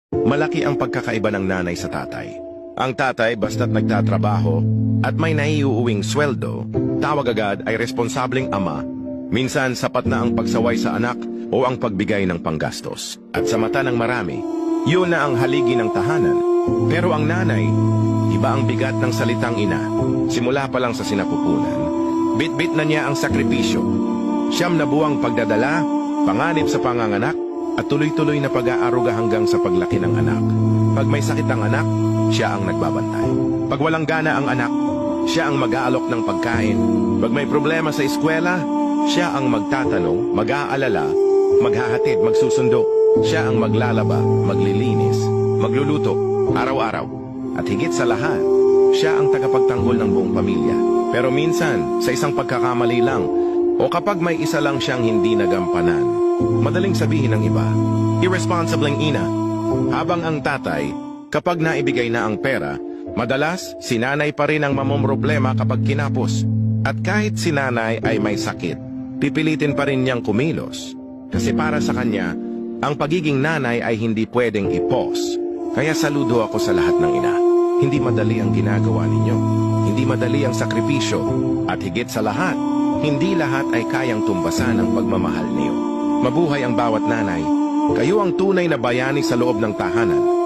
Malaki ang pagkakaiba ng nanay sa tatay. Ang tatay basta't nagtatrabaho at may naiuuwing sweldo, tawag agad ay responsableng ama. Minsan sapat na ang pagsaway sa anak o ang pagbigay ng panggastos. At sa mata ng marami, yun na ang haligi ng tahanan. Pero ang nanay, iba ang bigat ng salitang ina. Simula pa lang sa sinapupunan, bit-bit na niya ang sakripisyo. Siyam na buwang pagdadala, panganib sa panganganak, at tuloy-tuloy na pag-aaruga hanggang sa paglaki ng anak. Pag may sakit ang anak, siya ang nagbabantay. Pag walang gana ang anak, siya ang mag-aalok ng pagkain. Pag may problema sa eskwela, siya ang magtatanong, mag-aalala, maghahatid, magsusundo. Siya ang maglalaba, maglilinis, magluluto, araw-araw. At higit sa lahat, siya ang tagapagtanggol ng buong pamilya. Pero minsan, sa isang pagkakamali lang, o kapag may isa lang siyang hindi nagampanan, madaling sabihin ng iba, irresponsibleng ina. Habang ang tatay, kapag naibigay na ang pera, madalas sinanay pa rin ang mamomroblema kapag kinapos. At kahit sinanay ay may sakit, pipilitin pa rin niyang kumilos. Kasi para sa kanya, ang pagiging nanay ay hindi pwedeng i-pause. Kaya saludo ako sa lahat ng ina. Hindi madali ang ginagawa ninyo. Hindi madali ang sakripisyo. At higit sa lahat, hindi lahat ay kayang tumbasan ang pagmamahal niyo. Mabuhay ang bawat nanay. Kayo ang tunay na bayani sa loob ng tahanan.